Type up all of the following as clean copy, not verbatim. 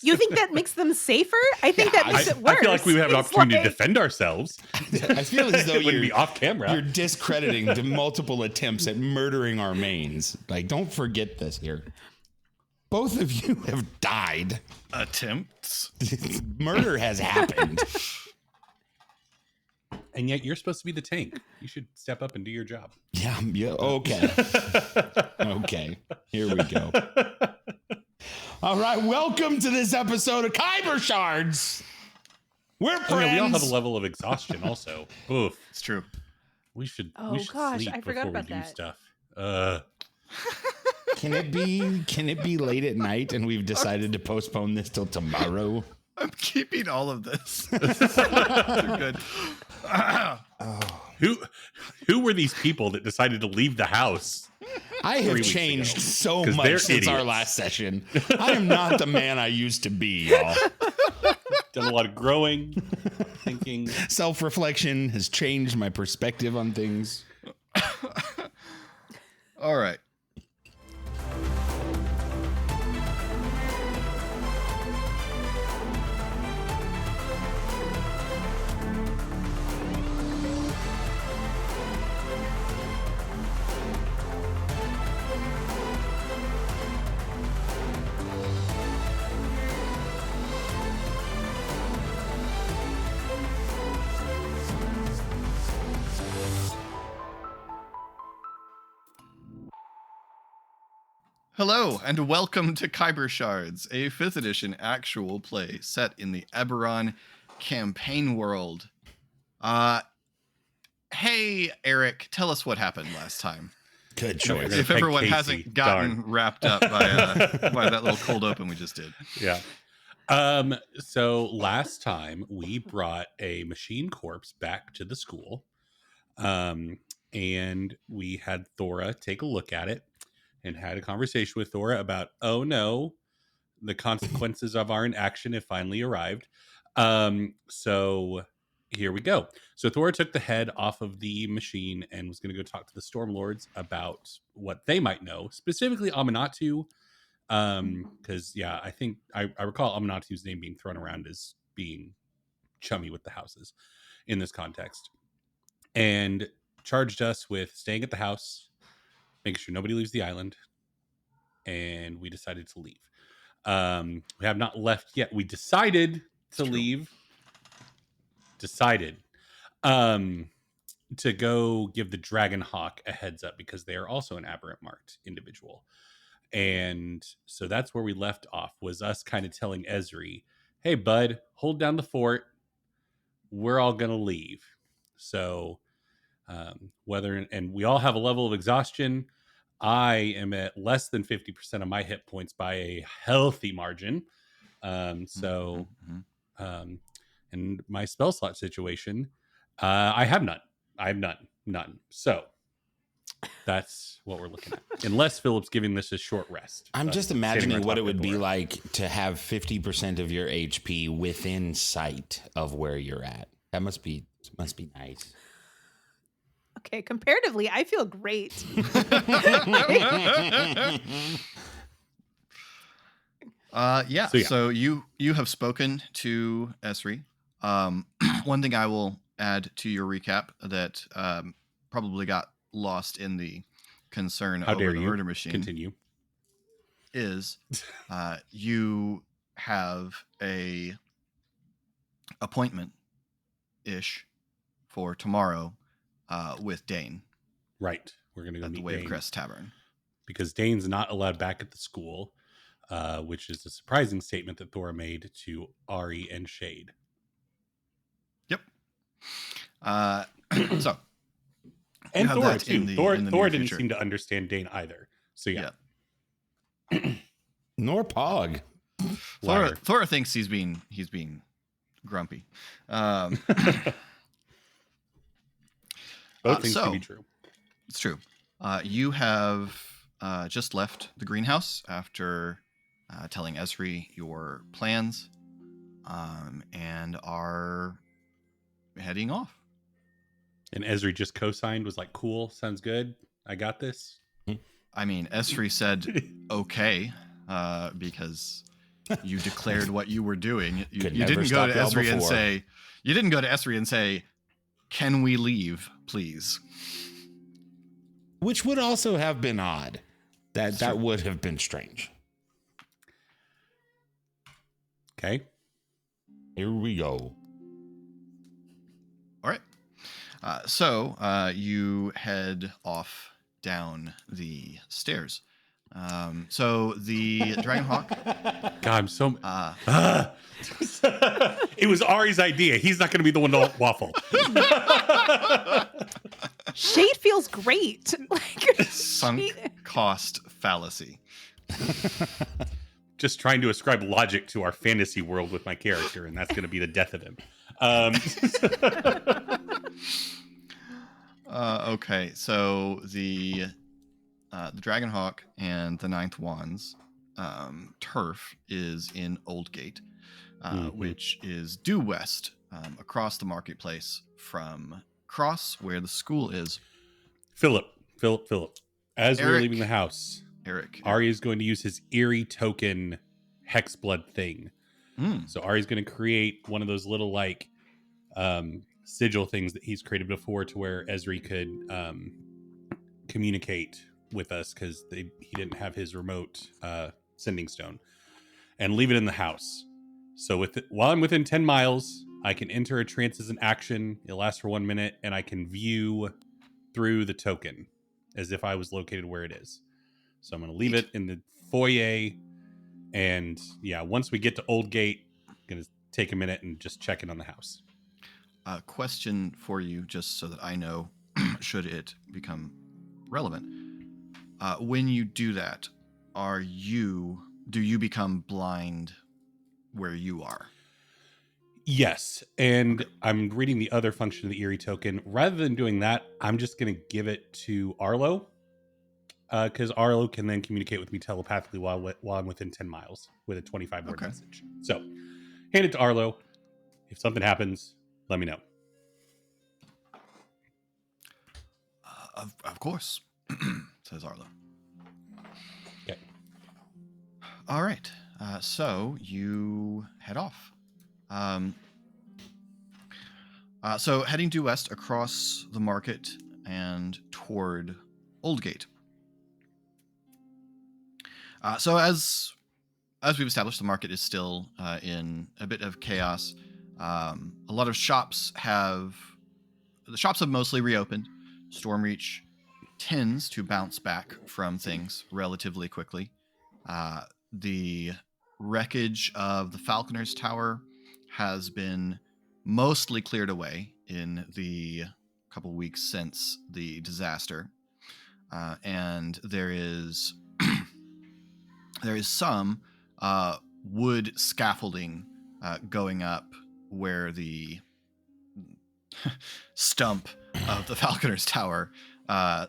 You think that makes them safer? I think that makes it worse. I feel like we would have an opportunity to defend ourselves. I feel as though it wouldn't be off camera. You're discrediting the multiple attempts at murdering our mains. Like, don't forget this here. Both of you have died. Attempts. Murder has happened. And yet you're supposed to be the tank. You should step up and do your job. Yeah. Okay. Okay. Here we go. All right. Welcome to this episode of Khyber Shards. We're friends. Yeah, we all have a level of exhaustion also. Oof. It's true. We should gosh, sleep I forgot before about we do that. stuff. Can it be late at night and we've decided to postpone this till tomorrow? I'm keeping all of this. You're good. Who were these people that decided to leave the house? I have changed so much since our last session. I am not the man I used to be, y'all. Done a lot of growing, thinking. Self-reflection has changed my perspective on things. All right. Hello, and welcome to Khyber Shards, a 5th edition actual play set in the Eberron campaign world. Hey, Eric, tell us what happened last time. Good choice. If everyone hasn't gotten wrapped up by that little cold open we just did. Yeah. So last time we brought a machine corpse back to the school. And we had Thora take a look at it and had a conversation with Thora about, oh no, the consequences of our inaction have finally arrived. So here we go. So Thora took the head off of the machine and was going to go talk to the Stormlords about what they might know, specifically Aminatou. Because I think I recall Aminatu's name being thrown around as being chummy with the houses in this context, and charged us with staying at the house, making sure nobody leaves the island, and we decided to leave. We have not left yet. We decided to leave. To go give the Dragonhawk a heads up because they are also an aberrant marked individual. And so that's where we left off, was us kind of telling Ezri, hey, bud, hold down the fort. We're all going to leave. So and we all have a level of exhaustion. I am at less than 50% of my hit points by a healthy margin. And my spell slot situation, I have none. I have none. So that's what we're looking at. Unless Philip's giving this a short rest. I'm just imagining what it would be like to have 50% of your HP within sight of where you're at. That must be nice. Okay, comparatively, I feel great. So you have spoken to Esri. One thing I will add to your recap that probably got lost in the concern over the murder machine. Continue. Is you have a appointment-ish for tomorrow with Dane. Right. We're going to go at meet the Wave Dane. Crest Tavern. Because Dane's not allowed back at the school, which is a surprising statement that Thora made to Ari and Shade. Yep. So. And Thora, too. Thora didn't seem to understand Dane either. So, yeah. Nor Pog. Thora thinks he's being grumpy. Both things can be true. It's true. You have just left the greenhouse after telling Esri your plans, and are heading off. And Esri just co-signed, was like, cool, sounds good. I got this. I mean, Esri said okay, because You declared what you were doing. You Could you never didn't go stop to y'all Esri and before. say, you didn't go to Esri and say, can we leave, please? Which would also have been odd. That Sure. would have been strange. Okay. Here we go. All right. So you head off down the stairs. So the Dragonhawk. God, I'm so. Uh, It was Ari's idea. He's not going to be the one to waffle. Shade feels great. Like sunk cost fallacy. Just trying to ascribe logic to our fantasy world with my character, and that's going to be the death of him. Okay, so the Dragonhawk and the Ninth Wands turf is in Oldgate, which is due west across the marketplace from Cross, where the school is. Philip. As we're Eric. leaving the house, Eric. Ari is going to use his eerie token hexblood thing. So Ari's going to create one of those little like sigil things that he's created before, to where Esri could communicate with us, because he didn't have his remote sending stone, and leave it in the house. So while I'm within 10 miles, I can enter a trance as an action. It lasts for 1 minute, and I can view through the token as if I was located where it is. So I'm going to leave it in the foyer. And yeah, once we get to Oldgate, I'm going to take a minute and just check in on the house. Question for you, just so that I know, should it become relevant. When you do that, do you become blind where you are? Yes, and I'm reading the other function of the Eerie token. Rather than doing that, I'm just going to give it to Arlo, because Arlo can then communicate with me telepathically while I'm within 10 miles with a 25-word message. So, hand it to Arlo. If something happens, let me know. Of course, says Arlo. Okay. All right, so you head off. So heading due west across the market and toward Oldgate. So as we've established, the market is still in a bit of chaos. A lot of shops have mostly reopened. Stormreach tends to bounce back from things relatively quickly. The wreckage of the Falconer's Tower has been mostly cleared away in the couple weeks since the disaster, and there is some wood scaffolding going up where the stump of the Falconer's Tower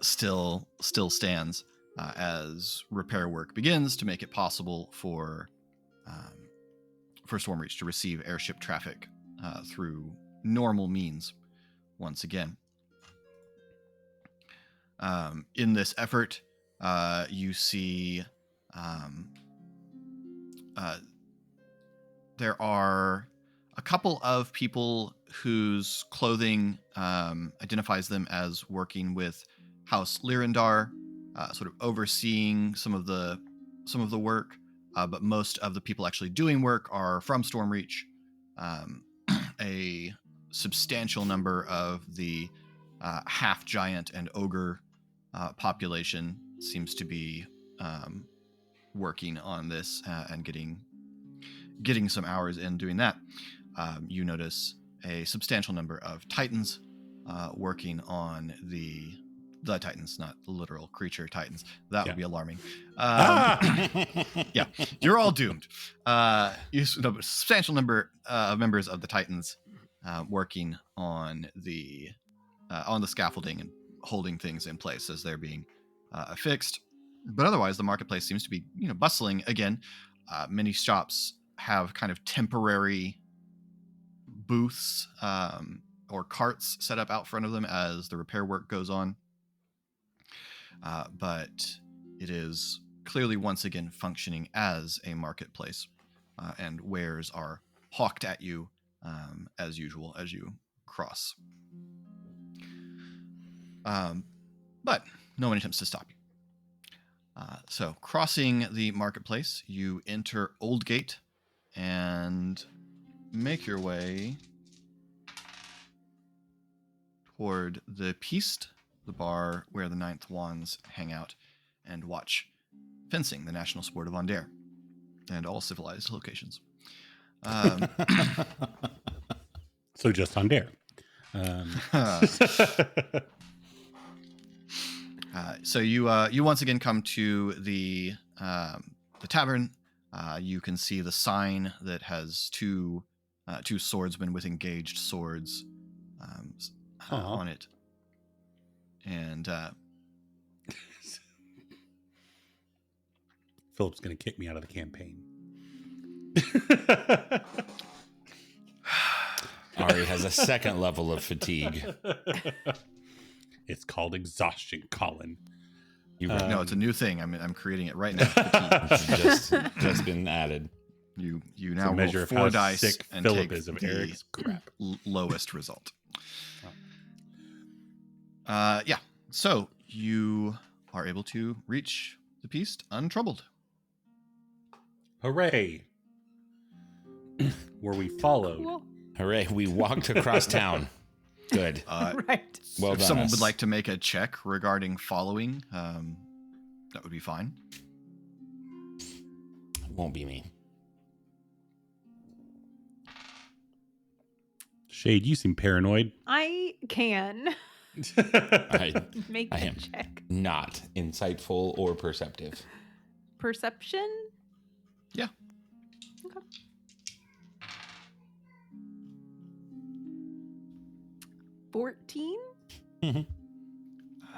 still stands, as repair work begins to make it possible for Stormreach to receive airship traffic through normal means once again. In this effort, you see there are a couple of people whose clothing identifies them as working with House Lyrindar, sort of overseeing some of the work, but most of the people actually doing work are from Stormreach. A substantial number of the half giant and ogre population seems to be working on this and getting some hours in doing that. You notice a substantial number of Titans working on the Titans, not literal creature Titans. That would be alarming. Yeah, you're all doomed. A substantial number of members of the Titans working on the scaffolding and holding things in place as they're being affixed. But otherwise, the marketplace seems to be bustling again. Many shops have kind of temporary booths or carts set up out front of them as the repair work goes on. But it is clearly once again functioning as a marketplace. and wares are hawked at you as usual as you cross. But no one attempts to stop you. So crossing the marketplace, you enter Old Gate and make your way toward the Piste, the bar where the Ninth Wands hang out and watch fencing, the national sport of Andare, and all civilized locations. So just on Dare. So you once again come to the tavern. You can see the sign that has two swordsmen with engaged swords on it, and Philip's going to kick me out of the campaign. Ari has a second level of fatigue. It's called exhaustion, Colin. No, it's a new thing. I'm creating it right now. It's just been added. You now measure roll of 4 how dice sick and Philip take is of the Eric's crap. lowest result. Yeah. So you are able to reach the Piste untroubled. Hooray! Were we followed? Cool. Hooray, we walked across town. Good. Right. Well If done. someone us. would like to make a check regarding following, that would be fine. It won't be me. Shade, you seem paranoid. I can I make I a am. check. Not insightful or perceptive. Perception? Yeah. Okay. 14?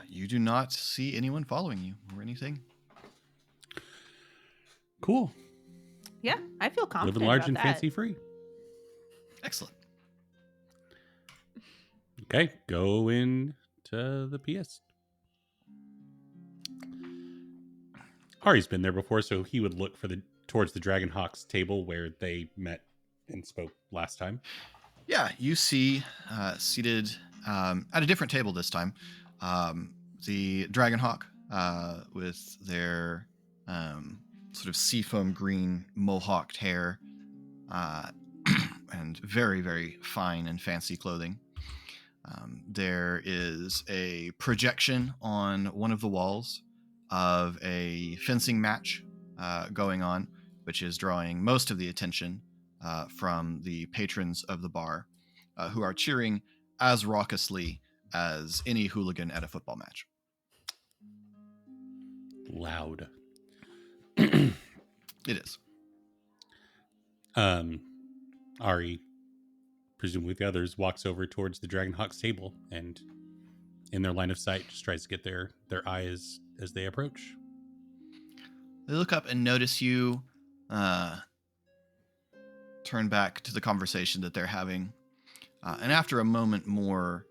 You do not see anyone following you or anything. Cool. Yeah, I feel confident Living large about and that. fancy free. Excellent. Okay, go into the PS. Ari's been there before, so he would look for towards the Dragonhawk's table where they met and spoke last time. Yeah, you see seated at a different table this time, the Dragonhawk with their sort of seafoam green mohawked hair and very, very fine and fancy clothing. There is a projection on one of the walls of a fencing match going on, which is drawing most of the attention from the patrons of the bar, who are cheering as raucously as any hooligan at a football match. Loud. It is. Ari, presumably the others, walks over towards the Dragonhawk's table and in their line of sight just tries to get their eyes as they approach. They look up and notice you, turn back to the conversation that they're having. And after a moment more,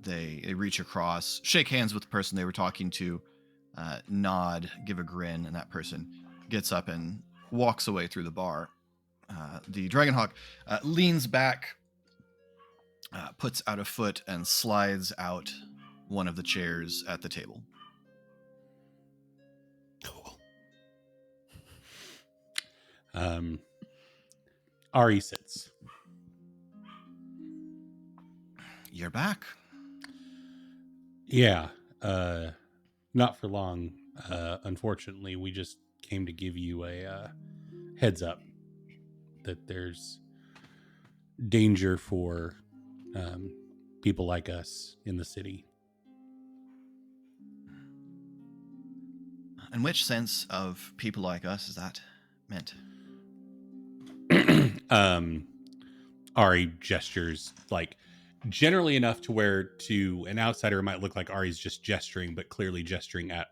they reach across, shake hands with the person they were talking to, nod, give a grin, and that person gets up and walks away through the bar. The Dragonhawk leans back, puts out a foot, and slides out one of the chairs at the table. Cool. Ari sits. You're back. Yeah, not for long. Unfortunately, we just came to give you a heads up that there's danger for people like us in the city. In which sense of people like us is that meant? Ari gestures like generally enough to where to an outsider it might look like Ari's just gesturing, but clearly gesturing at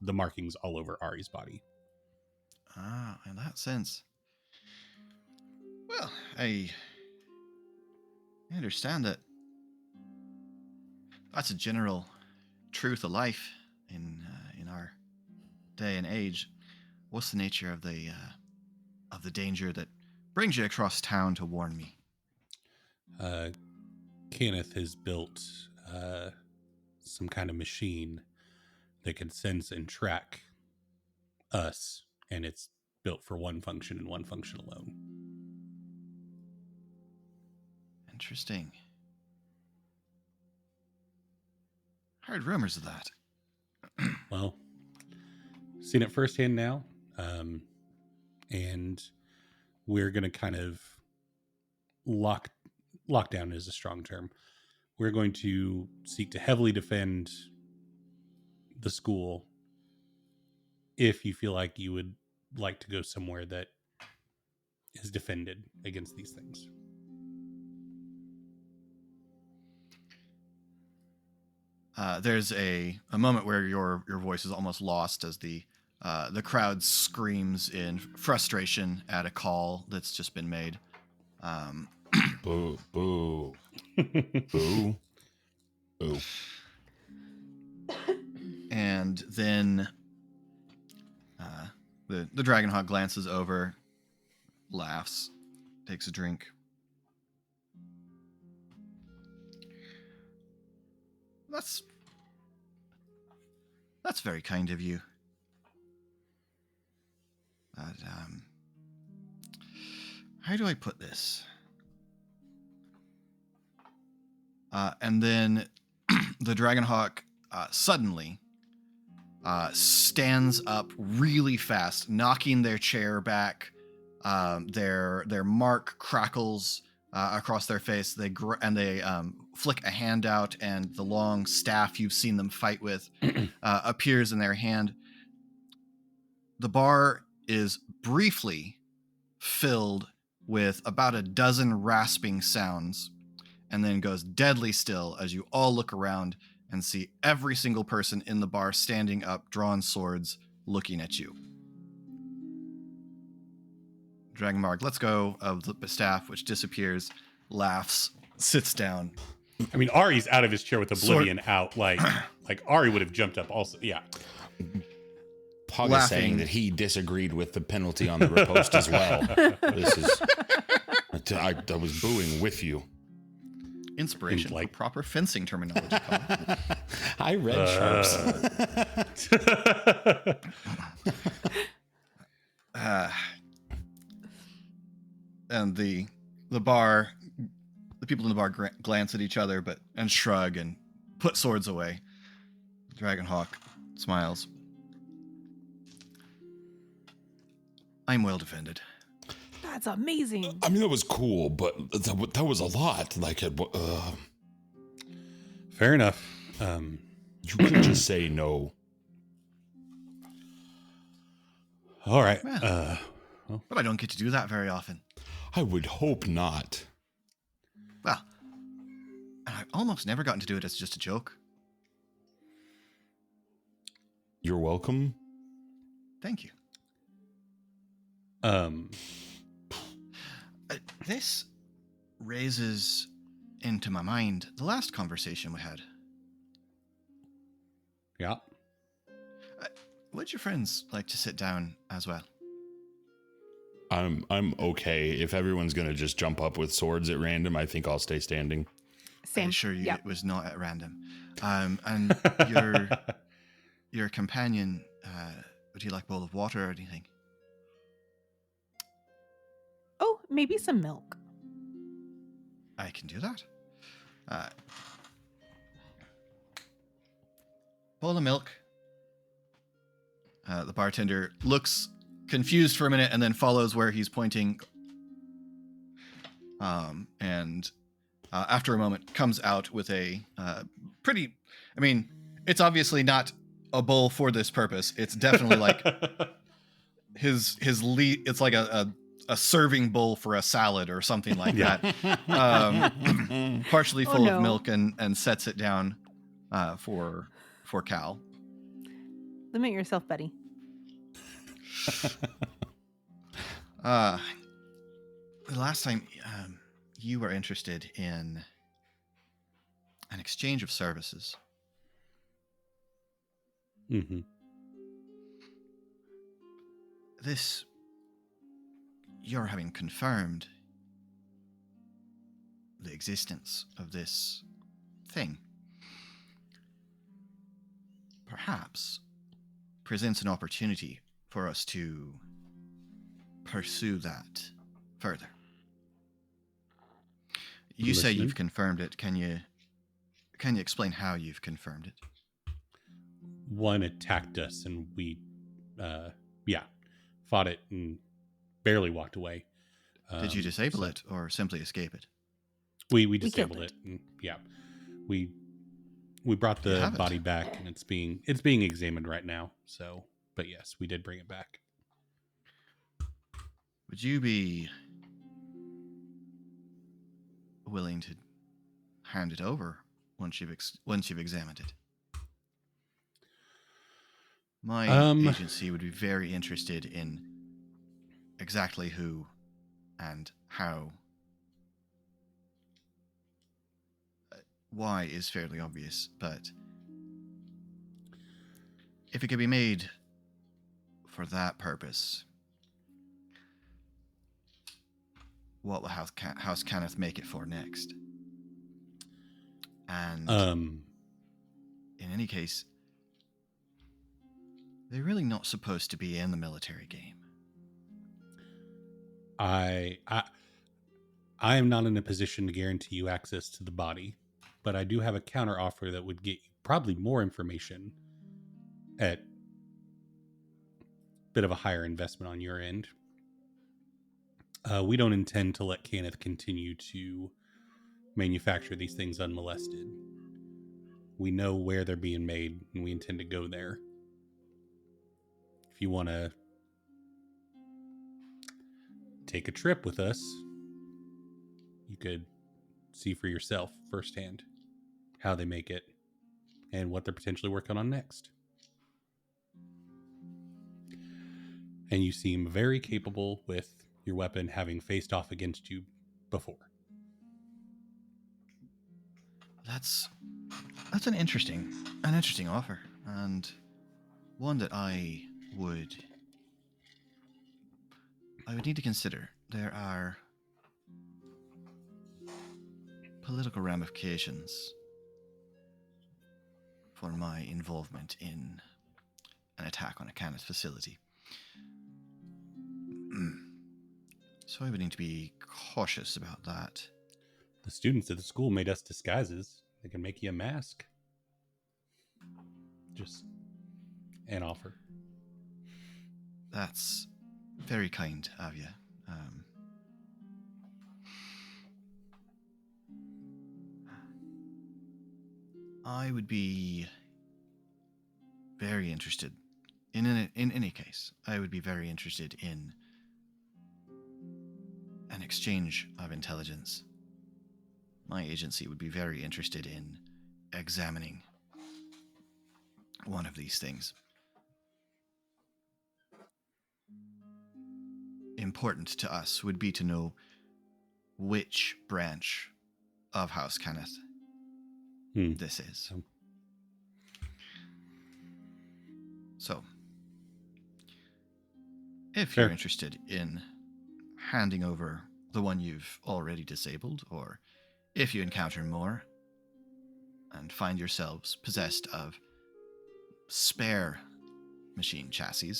the markings all over Ari's body. Ah, in that sense. Well, I understand that that's a general truth of life in our day and age. What's the nature of the of the danger that brings you across town to warn me? Kenneth has built some kind of machine that can sense and track us, and it's built for one function and one function alone. Interesting. Heard rumors of that. Well, seen it firsthand now, and we're going to kind of lockdown is a strong term. We're going to seek to heavily defend the school if you feel like you would like to go somewhere that is defended against these things. There's a moment where your voice is almost lost as the crowd screams in frustration at a call that's just been made. Boo, boo, boo, boo. And then the Dragonhawk glances over, laughs, takes a drink. That's very kind of you. But, how do I put this? And then the Dragonhawk suddenly stands up really fast, knocking their chair back. Their mark crackles across their face. They flick a hand out, and the long staff you've seen them fight with appears in their hand. The bar is briefly filled with about a dozen rasping sounds, and then goes deadly still as you all look around and see every single person in the bar standing up, drawn swords, looking at you. Dragonmark lets go of the staff, which disappears, laughs, sits down. I mean, Ari's out of his chair with Oblivion out. Like Ari would have jumped up also. Yeah. Pog is saying that he disagreed with the penalty on the riposte as well. This is... I was booing with you. Inspiration, like proper fencing terminology. I read sharps. And the bar, the people in the bar glance at each other, and shrug and put swords away. Dragonhawk smiles. I'm well defended. That's amazing. I mean, that was cool, but that was a lot. Like, fair enough. You could just say no. All right. Well, but I don't get to do that very often. I would hope not. Well, I've almost never gotten to do it as just a joke. You're welcome. Thank you. This raises into my mind the last conversation we had. Yeah. Would your friends like to sit down as well? I'm okay. If everyone's gonna just jump up with swords at random, I think I'll stay standing. Same. I assure you Yep. it was not at random. And your companion, would he like a bowl of water or anything? Oh, maybe some milk. I can do that. Bowl of milk. The bartender looks confused for a minute and then follows where he's pointing. And after a moment comes out with a pretty, I mean, it's obviously not a bowl for this purpose. It's definitely like his lead. It's like a serving bowl for a salad or something like that. Partially full of milk, and sets it down for Cal. Limit yourself, buddy. The last time you were interested in an exchange of services. Mm-hmm. This your having confirmed the existence of this thing perhaps presents an opportunity for us to pursue that further. You say you've confirmed it. Can you explain how you've confirmed it? One attacked us, and we, fought it and barely walked away. Did you disable it or simply escape it? We disabled it. And, we brought the body back, and it's being examined right now. So, but yes, we did bring it back. Would you be willing to hand it over once you've examined it? My agency would be very interested in exactly who and how. Why is fairly obvious, but if it could be made for that purpose, what will House Kenneth make it for next? And in any case, they're really not supposed to be in the military game. I am not in a position to guarantee you access to the body, but I do have a counter offer that would get you probably more information at a bit of a higher investment on your end. We don't intend to let Kenneth continue to manufacture these things unmolested. We know where they're being made, and we intend to go there. If you want to take a trip with us, you could see for yourself firsthand how they make it and what they're potentially working on next. And you seem very capable with your weapon, having faced off against you before. That's an interesting offer, and one that I would need to consider. There are political ramifications for my involvement in an attack on a Kenneth facility. So I would need to be cautious about that. The students at the school made us disguises. They can make you a mask. Just an offer. That's very kind of you. I would be very interested in any case. I would be very interested in an exchange of intelligence. My agency would be very interested in examining one of these things. Important to us would be to know which branch of House Kenneth this is. So, if you're interested in handing over the one you've already disabled, or if you encounter more and find yourselves possessed of spare machine chassis,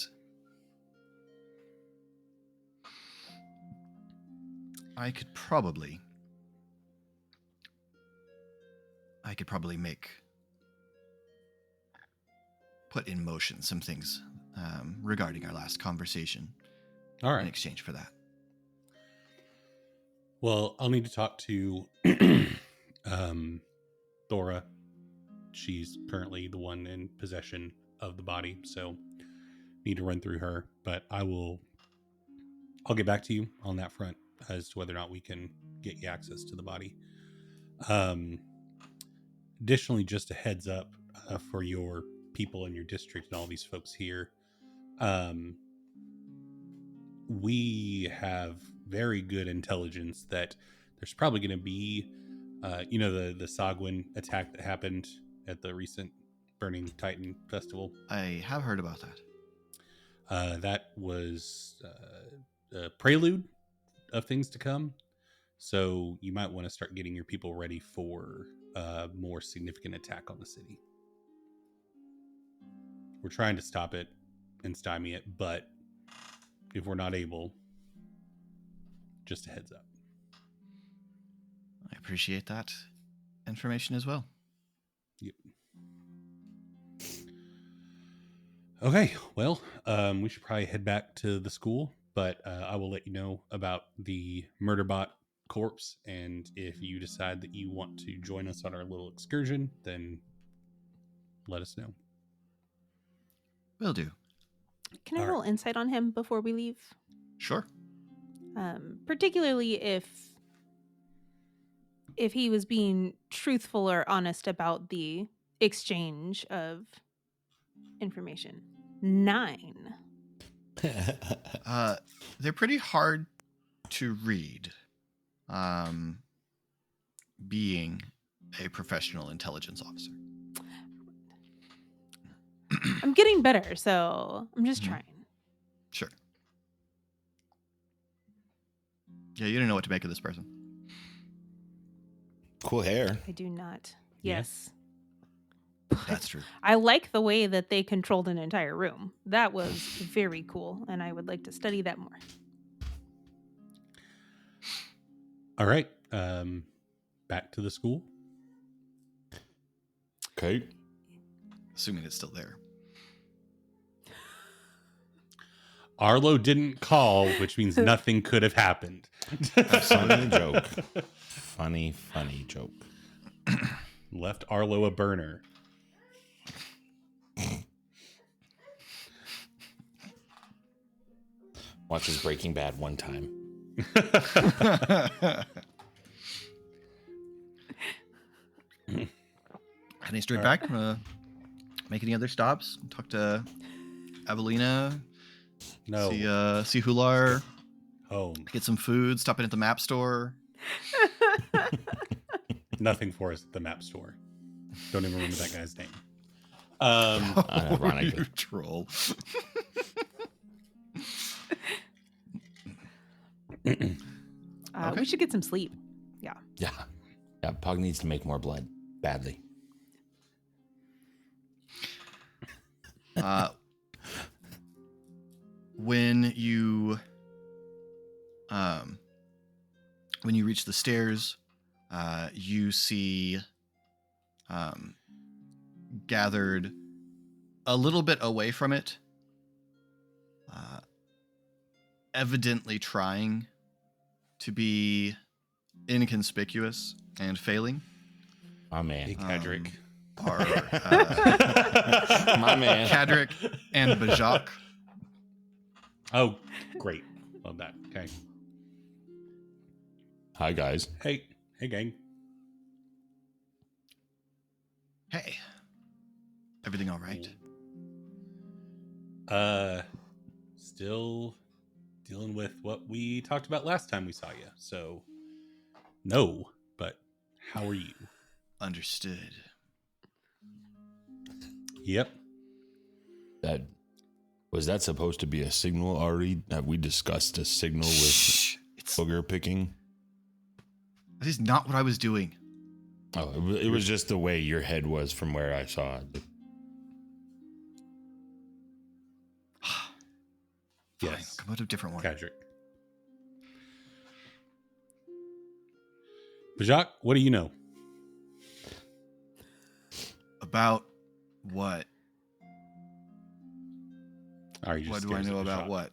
I could probably put in motion some things regarding our last conversation. All right. In exchange for that. Well, I'll need to talk to Thora. She's currently the one in possession of the body, so need to run through her. But I'll get back to you on that front as to whether or not we can get you access to the body. Additionally, just a heads up for your people in your district and all these folks here. We have very good intelligence that there's probably going to be, the Sagwin attack that happened at the recent Burning Titan Festival. I have heard about that. That was a prelude of things to come. So you might want to start getting your people ready for a more significant attack on the city. We're trying to stop it and stymie it, but if we're not able, just a heads up. I appreciate that information as well. Yep. Okay, well, we should probably head back to the school, but I will let you know about the Murderbot corpse, and if you decide that you want to join us on our little excursion, then let us know. Will do. Can I All roll insight on him before we leave? Sure. Particularly if he was being truthful or honest about the exchange of information. 9. They're pretty hard to read. Being a professional intelligence officer. I'm getting better, so I'm just trying. Sure. Yeah, you don't know what to make of this person. Cool hair. I do not. Yeah. Yes. That's true. I like the way that they controlled an entire room. That was very cool, and I would like to study that more. All right, back to the school. Okay. Assuming it's still there. Arlo didn't call, which means nothing could have happened. Funny joke. Funny joke. Left Arlo a burner. Watches Breaking Bad one time. Heading straight back. Make any other stops? Talk to Evelina. No. See Hular. Home. Get some food. Stop in at the map store. Nothing for us at the map store. Don't even remember that guy's name. Ironically. You troll. We should get some sleep. Yeah. Yeah. Pug needs to make more blood badly. When you reach the stairs, you see gathered a little bit away from it, evidently trying to be inconspicuous and failing. My man. Hey, Cadric. My man. Cadric and Bajak. Oh, great. Love that. Okay. Hi, guys. Hey, gang. Hey. Everything all right? Still dealing with what we talked about last time we saw you. So, no, but how are you? Understood. Yep. Was that supposed to be a signal already? Have we discussed a signal with booger picking? That is not what I was doing. Oh, it was just the way your head was from where I saw it. Fine, Yes. come out a different one. Cadric. Bajak, what do you know? About what? Ari just What do I stares know at about Bajak. what?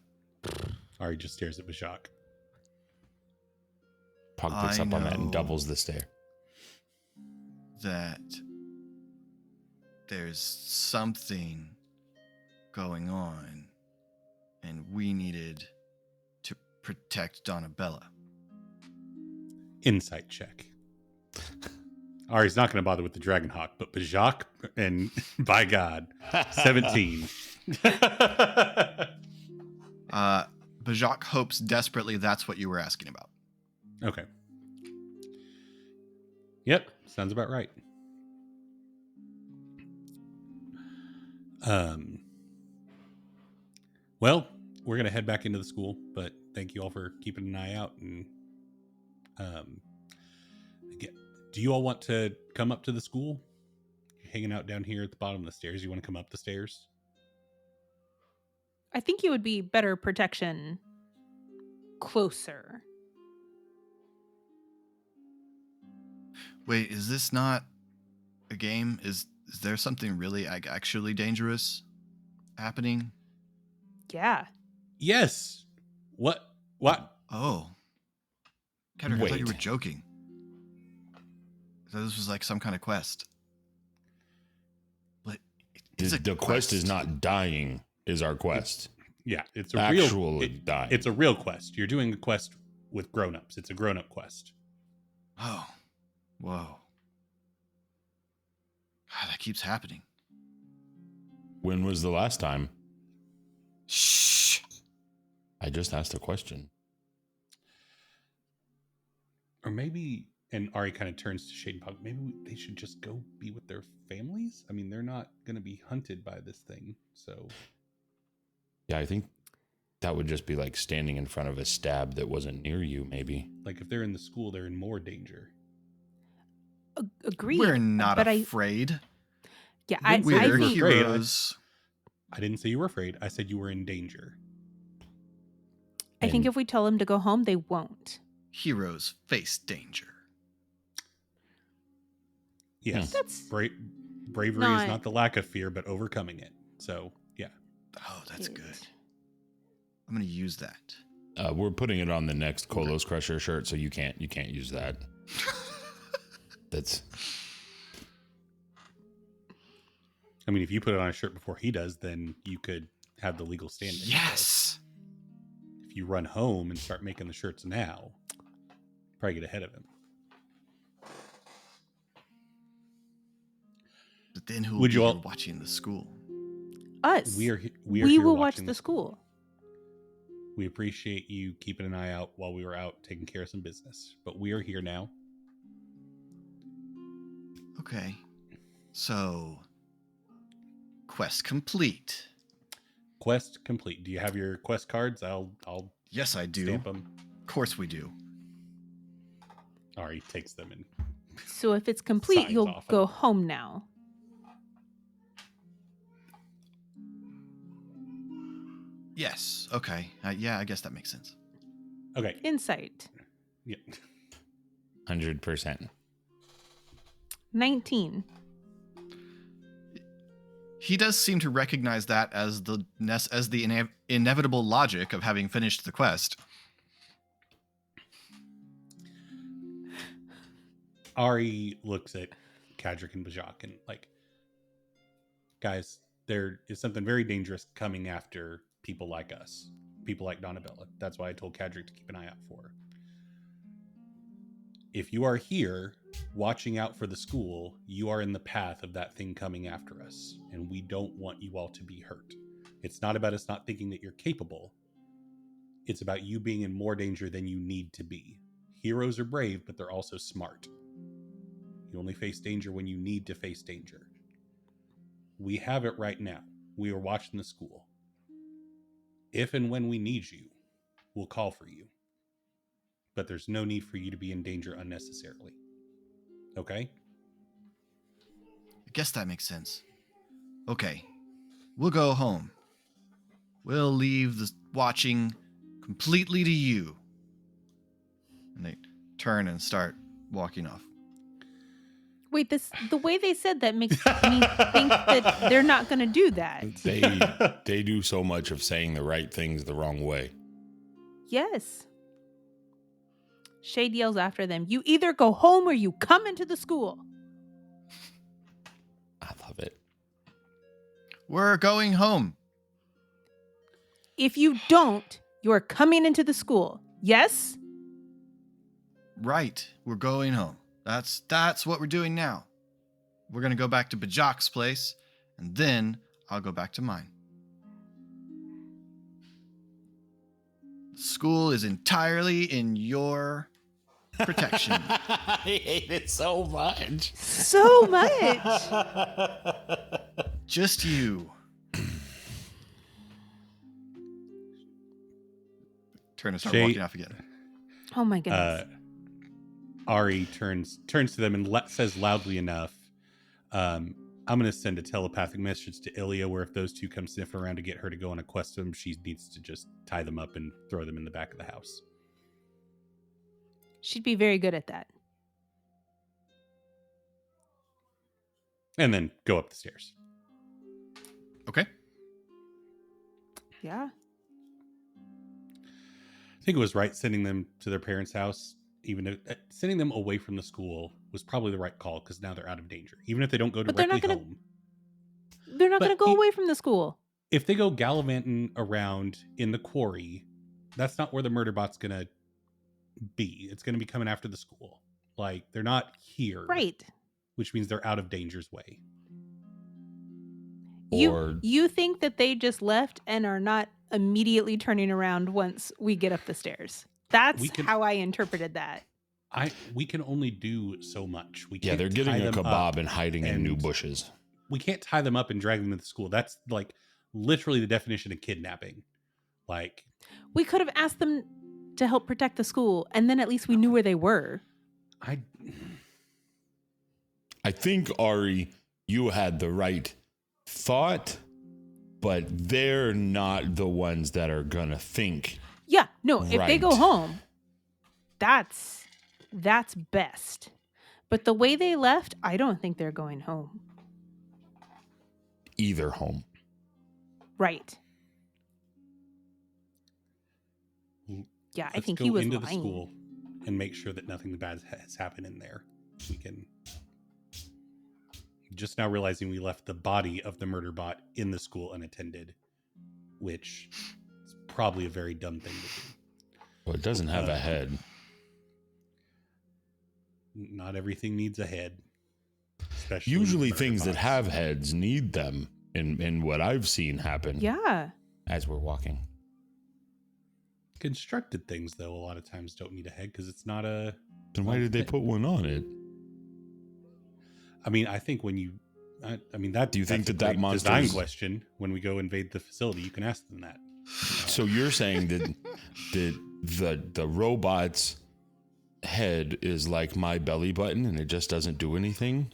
Ari just stares at Bajak. Pug picks I up on that and know. doubles the stare. That there's something going on, and we needed to protect Donabella. Insight check. Ari's not going to bother with the Dragonhawk, but Bajak, and by God, 17. Bajak hopes desperately that's what you were asking about. Okay. Yep, sounds about right. Well, we're going to head back into the school, but thank you all for keeping an eye out. And do you all want to come up to the school? You're hanging out down here at the bottom of the stairs. You want to come up the stairs? I think it would be better protection closer. Wait, is this not a game? Is there something really actually dangerous happening? Yeah. Yes. What? Oh. Kendrick, I thought you Wait. were joking. I thought this was like some kind of quest. But it's The quest is not dying, is our quest. Yeah, it's a Actually dying. It's a real quest. You're doing a quest with grown-ups. It's a grown-up quest. Oh. Whoa. God, that keeps happening. When was the last time? Shh. I just asked a question. Or maybe, and Ari kind of turns to Shade and Pug, maybe they should just go be with their families? I mean, they're not going to be hunted by this thing, so... Yeah, I think that would just be like standing in front of a stab that wasn't near you, maybe. Like, if they're in the school, they're in more danger. Agreed. We're not but afraid. Yeah, I We're think heroes. I didn't say you were afraid. I said you were in danger. I think And- if we tell them to go home, they won't. Heroes face danger. Yes. That's bravery not- is not the lack of fear, but overcoming it. So, yeah. Oh, that's it. good. I'm going to use that. We're putting it on the next Kolos Crusher shirt, so you can't use that. That's I mean, if you put it on a shirt before he does, then you could have the legal standing. Yes. If you run home and start making the shirts now, probably get ahead of him. But then who Would would you be all- here watching the school? Us. We are We here will watch watching the school. We appreciate you keeping an eye out while we were out taking care of some business. But we are here now. Okay. So, quest complete. Quest complete. Do you have your quest cards? I'll Yes, I do. stamp them. Of course we do. Ari takes them and So if it's complete, Signs you'll off on go it. home now. Yes. Okay. Yeah, I guess that makes sense. okay. Insight. Yeah. 100%. 19. He does seem to recognize that as the inevitable logic of having finished the quest. Ari looks at Kadric and Bajak and like, guys, there is something very dangerous coming after people like us, people like Donabella. That's why I told Kadric to keep an eye out for her. If you are here watching out for the school, you are in the path of that thing coming after us, and we don't want you all to be hurt. It's not about us not thinking that you're capable. It's about you being in more danger than you need to be. Heroes are brave, but they're also smart. You only face danger when you need to face danger. We have it right now. We are watching the school. If and when we need you, we'll call for you. But there's no need for you to be in danger unnecessarily. Okay? I guess that makes sense. Okay. We'll go home. We'll leave the watching completely to you. And they turn and start walking off. Wait, the way they said that makes me think that they're not going to do that. They do so much of saying the right things the wrong way. Yes. Shade yells after them, "You either go home or you come into the school." I love it. We're going home. If you don't, you're coming into the school. Yes? Right. We're going home. That's what we're doing now. We're going to go back to Bajak's place, and then I'll go back to mine. The school is entirely in your protection. I hate it so much. So much. Just you. turn and start Shay- walking off again. Oh my goodness. Ari turns to them and says loudly enough, I'm going to send a telepathic message to Ilya where if those two come sniffing around to get her to go on a quest with them, she needs to just tie them up and throw them in the back of the house. She'd be very good at that. And then go up the stairs. Okay. Yeah. I think it was right sending them to their parents' house. Even if, sending them away from the school was probably the right call because now they're out of danger. Even if they don't go But they're directly not gonna- home. They're not But going to go away from the school. If they go gallivanting around in the quarry, that's not where the murder bot's going to be. It's going to be coming after the school. Like, they're not here. Right. Which means they're out of danger's way. You think that they just left and are not immediately turning around once we get up the stairs. That's how I interpreted that. We can only do so much. We Yeah, can't they're getting tie a them kebab up and hiding in new bushes. We can't tie them up and drag them to the school. That's like literally the definition of kidnapping. Like, we could have asked them to help protect the school, and then at least we knew where they were. I think, Ari, you had the right thought, but they're not the ones that are gonna think. Yeah, no, if they go home, that's best. But the way they left, I don't think they're going home. Either home. Right. Yeah, I think he was into lying. the school and make sure that nothing bad has happened in there. We can. Just now realizing we left the body of the murder bot in the school unattended, which is probably a very dumb thing to do. Well, it doesn't have a head. Not everything needs a head. Especially usually things that have heads need them in what I've seen happen. Yeah. As we're walking. Constructed things, though, a lot of times don't need a head because it's not a... Then why did they put one on it? I mean, I think when you... I mean, that... Do you think that monster design question, when we go invade the facility, you can ask them that. So you're saying that the robot's head is like my belly button and it just doesn't do anything?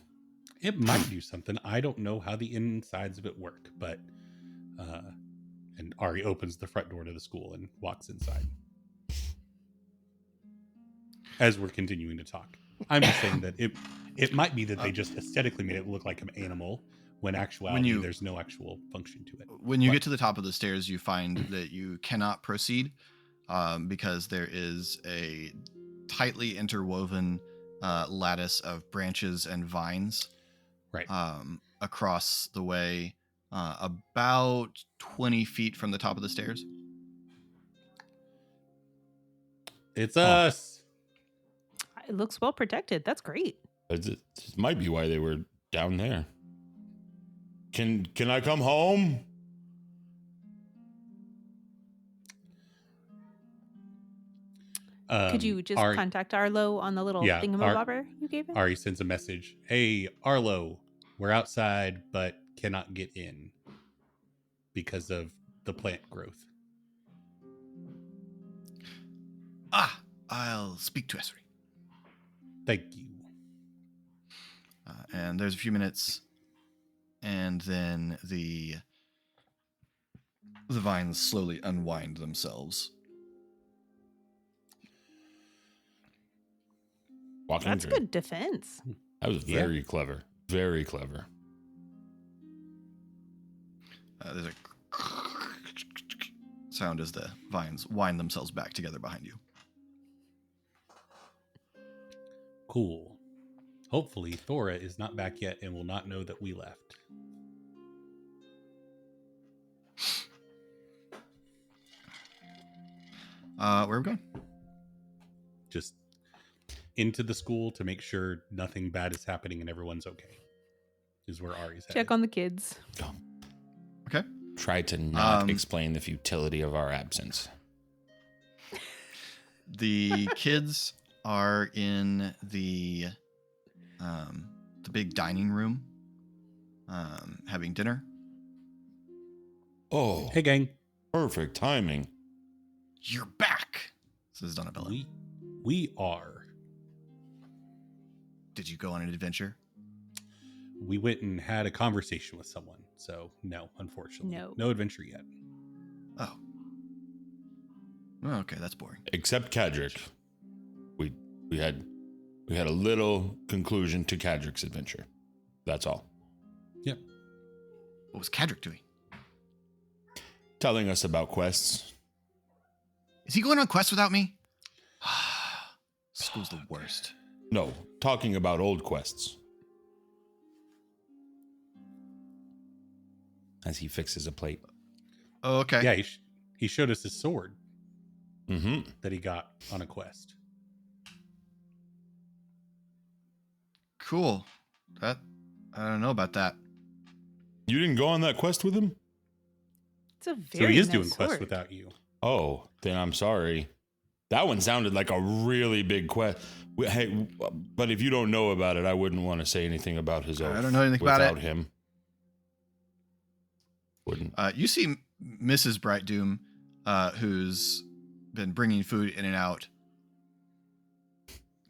It might do something. I don't know how the insides of it work, but... and Ari opens the front door to the school and walks inside. As we're continuing to talk. I'm just saying that it might be that they just aesthetically made it look like an animal, when actuality there's no actual function to it. When you get to the top of the stairs, you find that you cannot proceed because there is a tightly interwoven lattice of branches and vines across the way, about 20 feet from the top of the stairs. It's us. It looks well protected. That's great. This might be why they were down there. Can I come home? Could you just contact Arlo on the little thingamabobber you gave him? Ari sends a message. Hey, Arlo, we're outside, but cannot get in because of the plant growth. I'll speak to Esri. Thank you. And there's a few minutes, and then the vines slowly unwind themselves. That's good defense. That was very clever. Very clever. There's a sound as the vines wind themselves back together behind you. Cool. Hopefully Thora is not back yet and will not know that we left. Where are we going? Just into the school to make sure nothing bad is happening and everyone's okay. Is where Ari's headed. Check on the kids. Oh. Okay. Try to not explain the futility of our absence. The kids are in the big dining room, having dinner. Oh, hey gang! Perfect timing. You're back, says Donabella. We are. Did you go on an adventure? We went and had a conversation with someone. So, no, unfortunately. No adventure yet. Oh. Okay, that's boring. Except Kadric. We had a little conclusion to Kadric's adventure. That's all. Yep. What was Kadric doing? Telling us about quests. Is he going on quests without me? School's the worst. No, talking about old quests. As he fixes a plate. Oh, okay. Yeah, he showed us his sword Mm-hmm. that he got on a quest. Cool. I don't know about that. You didn't go on that quest with him? It's a very So he is nice doing quests sword. without you. Oh, then I'm sorry. That one sounded like a really big quest. Hey, but if you don't know about it, I wouldn't want to say anything about his oath. I don't know anything about it. Without him. Wouldn't. You see Mrs. Bright Doom, who's been bringing food in and out,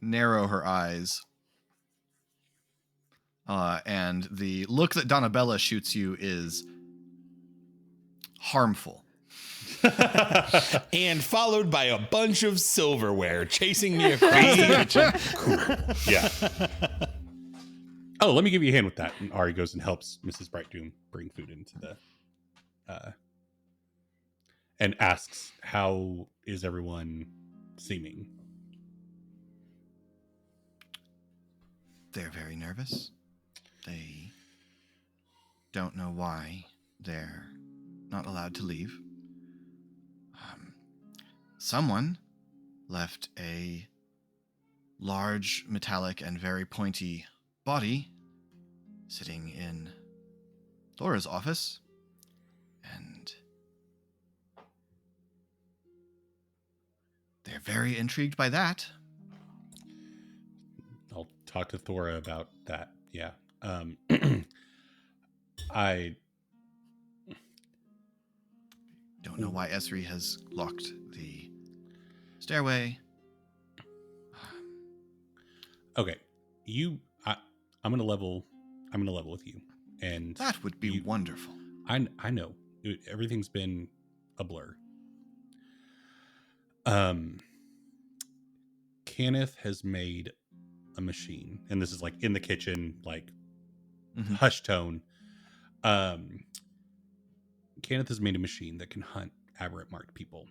narrow her eyes. And the look that Donabella shoots you is harmful. And followed by a bunch of silverware chasing me across the kitchen. Yeah. Oh, let me give you a hand with that. And Ari goes and helps Mrs. Bright Doom bring food into the and asks, how is everyone seeming? They're very nervous. They don't know why they're not allowed to leave. Someone left a large, metallic, and very pointy body sitting in Laura's office, and they're very intrigued by that. I'll talk to Thora about that. Yeah. I don't know why Esri has locked the stairway. Okay. I'm gonna level with you. And that would be wonderful. I know. Everything's been a blur. Kenneth has made a machine, and this is like in the kitchen, like hush tone. Kenneth has made a machine that can hunt aberrant marked people,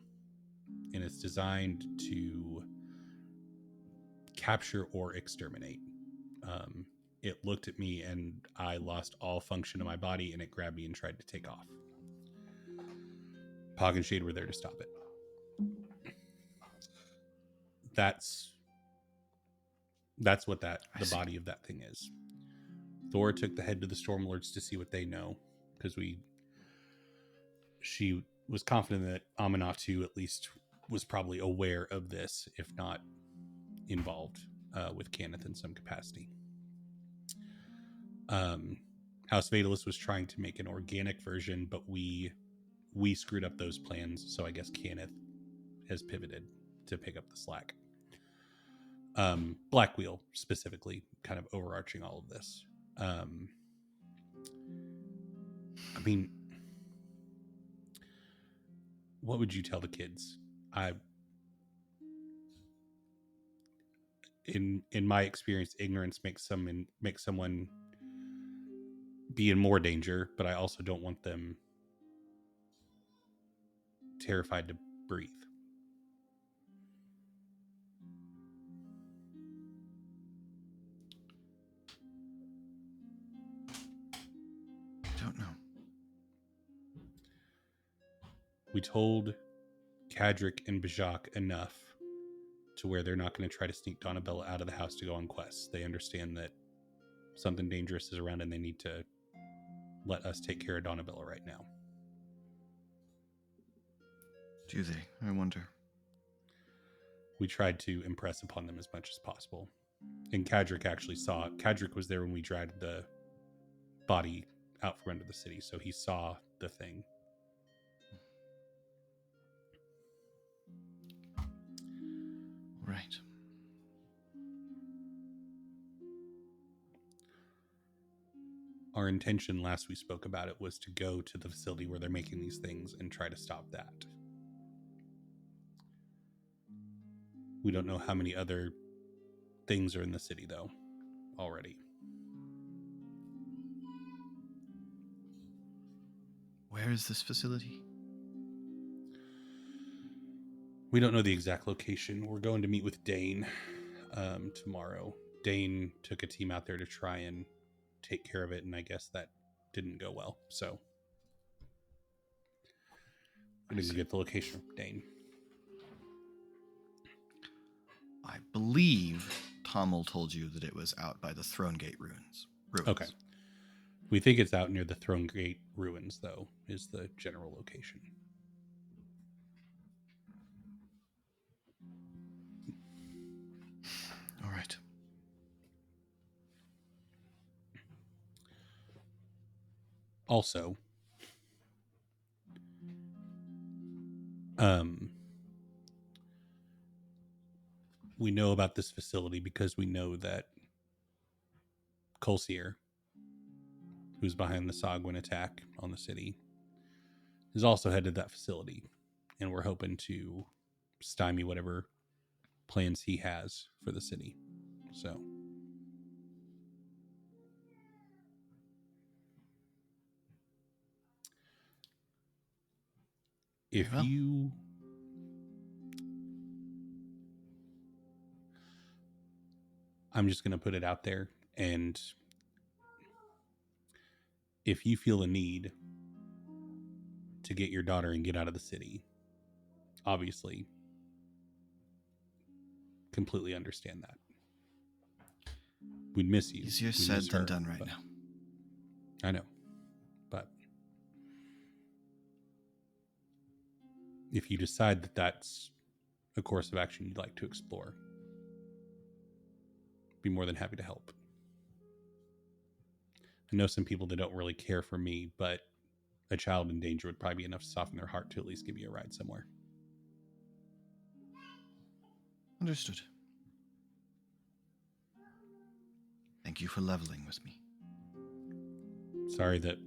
and it's designed to capture or exterminate. It looked at me and I lost all function of my body, and it grabbed me and tried to take off. Pog and Shade were there to stop it. That's what the body of that thing is. Thor took the head to the Stormlords to see what they know, because she was confident that Amanatu at least was probably aware of this, if not involved with Kenneth in some capacity. House Vatalis was trying to make an organic version, but we screwed up those plans, so I guess Kenneth has pivoted to pick up the slack. Blackwheel specifically, kind of overarching all of this. I mean, what would you tell the kids? In my experience, ignorance makes someone be in more danger, but I also don't want them terrified to breathe. Don't know. We told Kadric and Bajak enough to where they're not going to try to sneak Donabella out of the house to go on quests. They understand that something dangerous is around and they need to let us take care of Donabella right now. Do they? I wonder. We tried to impress upon them as much as possible. And Kadric actually saw it. Kadric was there when we dragged the body out from under the city, so he saw the thing. Right. Our intention last we spoke about it was to go to the facility where they're making these things and try to stop that. We don't know how many other things are in the city, though, already. Where is this facility? We don't know the exact location. We're going to meet with Dane tomorrow. Dane took a team out there to try and take care of it, and I guess that didn't go well. So we need to get the location from Dane. I believe Tommel told you that it was out by the Throne Gate ruins. Okay. We think it's out near the Throne Gate ruins, though, is the general location. All right. Also, we know about this facility because we know that Colsier, who's behind the Sogwin attack on the city, is also headed that facility, and we're hoping to stymie whatever plans he has for the city. So if you I'm just going to put it out there, and if you feel a need to get your daughter and get out of the city, obviously completely understand that. We'd miss you. Easier said than done right now. I know. But if you decide that that's a course of action you'd like to explore, be more than happy to help. I know some people that don't really care for me, but a child in danger would probably be enough to soften their heart to at least give you a ride somewhere. Understood. Thank you for leveling with me. Sorry that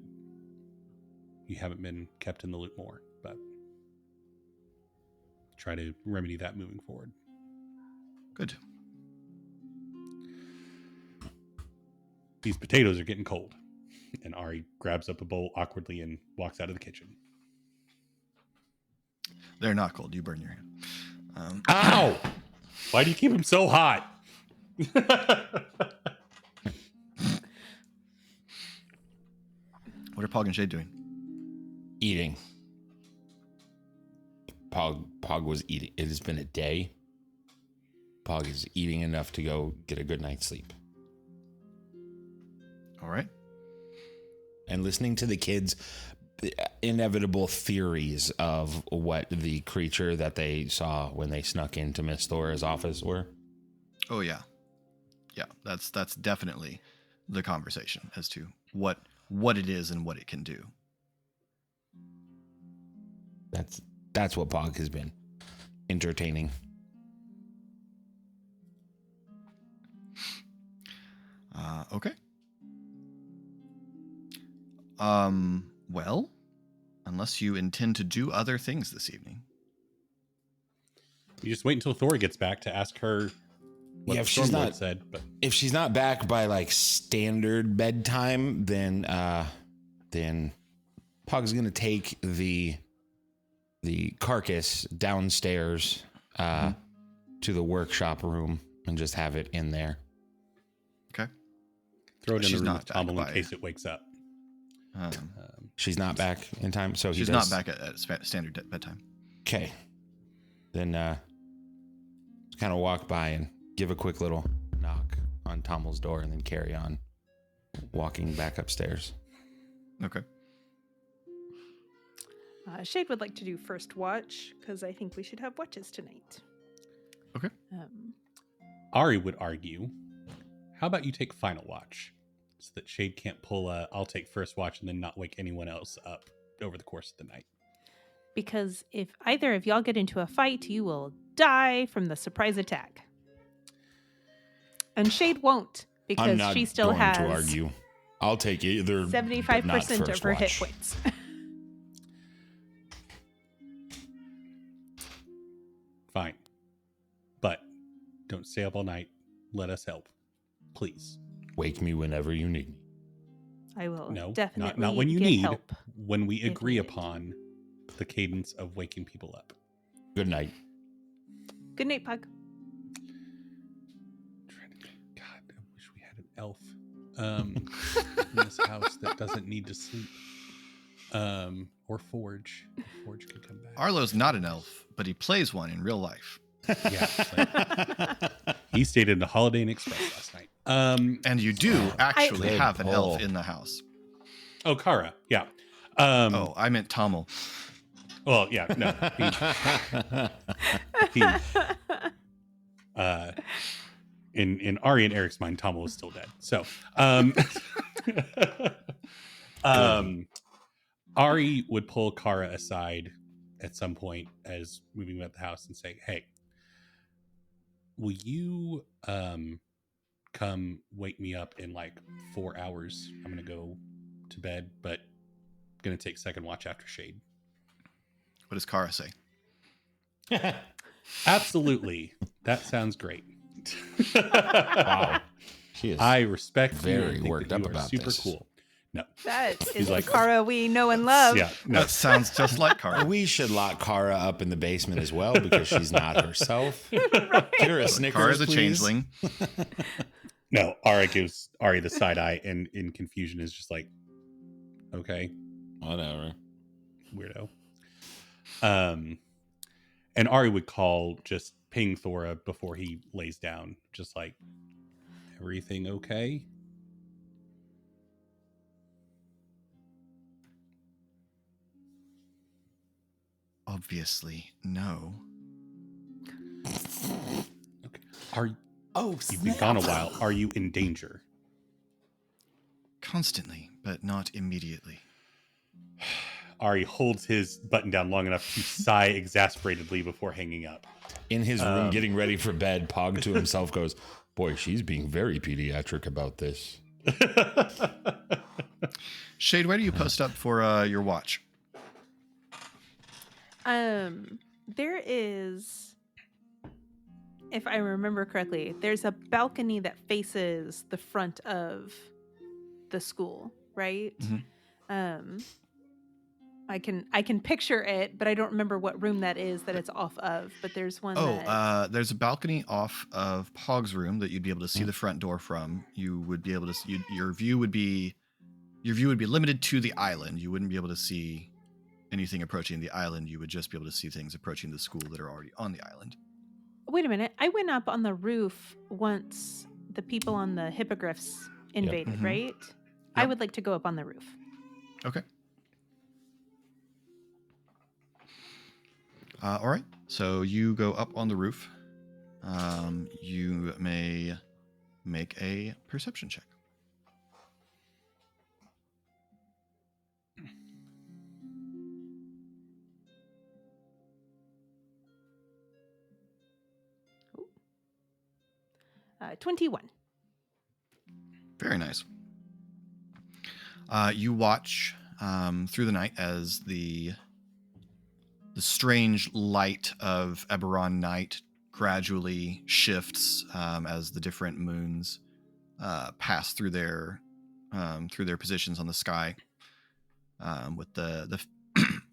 you haven't been kept in the loop more, but try to remedy that moving forward. Good. These potatoes are getting cold. And Ari grabs up a bowl awkwardly and walks out of the kitchen. They're not cold. You burn your hand. Ow! Why do you keep them so hot? What are Pog and Shade doing? Eating. Pog was eating. It has been a day. Pog is eating enough to go get a good night's sleep. All right. And listening to the kids' inevitable theories of what the creature that they saw when they snuck into Miss Thora's office were. Oh, yeah. Yeah, that's definitely the conversation as to what it is and what it can do. That's what Pog has been entertaining. Okay. Well, unless you intend to do other things this evening. You just wait until Thora gets back to ask her what if she's not said. But if she's not back by like standard bedtime, then Pog's gonna take the carcass downstairs to the workshop room and just have it in there. Okay. Throw it in the room with Tommel in case it wakes up. She's not back in time, so she's not back at standard bedtime. Okay. Then kind of walk by and give a quick little knock on Tommel's door and then carry on walking back upstairs. Okay. Shade would like to do first watch because I think we should have watches tonight. Okay. Ari would argue, how about you take final watch so that Shade can't pull I'll take first watch and then not wake anyone else up over the course of the night. Because if either of y'all get into a fight, you will die from the surprise attack. And Shade won't, I'm because not she still going has to argue. I'll take either. 75% of her hit points. Fine. But don't stay up all night. Let us help. Please. Wake me whenever you need me. I will No, definitely not when you get need. help. When we if agree needed. upon the cadence of waking people up. Good night. Good night, Pug. God, I wish we had an elf in this house that doesn't need to sleep. Or Forge. Forge could come back. Arlo's not an elf, but he plays one in real life. Yeah, he stayed in the Holiday Inn Express last night. And you do actually Good have an pull. elf in the house. Oh, Kara, yeah. Oh, I meant Tommel. Well, yeah, no. He, in Ari and Eric's mind, Tommel was still dead. So, Ari would pull Kara aside at some point as moving about the house and say, "Hey, will you come wake me up in like 4 hours? I'm gonna go to bed, but gonna take second watch after Shade." What does Kara say? Absolutely. That sounds great. Wow. She is I respect very you. I think worked that you up are about super this. cool. No. That is like- the Kara we know and love. Yeah. No. That sounds just like Kara. We should lock Kara up in the basement as well because she's not herself. Get her a Snickers, Kara's a please. changeling. No. Ari gives Ari the side eye and in confusion is just like, okay, Whatever. weirdo. And Ari would call, just ping Thora before he lays down, just like, everything okay? Obviously, no. Okay. Are Oh, you've been gone a while? Are you in danger? Constantly, but not immediately. Ari holds his button down long enough to sigh exasperatedly before hanging up. In his room, getting ready for bed, Pog to himself goes, "Boy, she's being very pediatric about this." Shade, where do you post up for your watch? There is, if I remember correctly, there's a balcony that faces the front of the school, right? Mm-hmm. I can picture it, but I don't remember what room that is that it's off of. But there's one. There's a balcony off of Pog's room that you'd be able to see the front door from. You would be able to see, your view would be limited to the island. You wouldn't be able to see anything approaching the island. You would just be able to see things approaching the school that are already on the island. Wait a minute! I went up on the roof once the people on the hippogriffs invaded, Mhm. right? I would like to go up on the roof. Okay. All right. So you go up on the roof. You may make a perception check. Ooh. 21. Very nice. You watch through the night as the strange light of Eberron night gradually shifts as the different moons pass through their positions on the sky, with the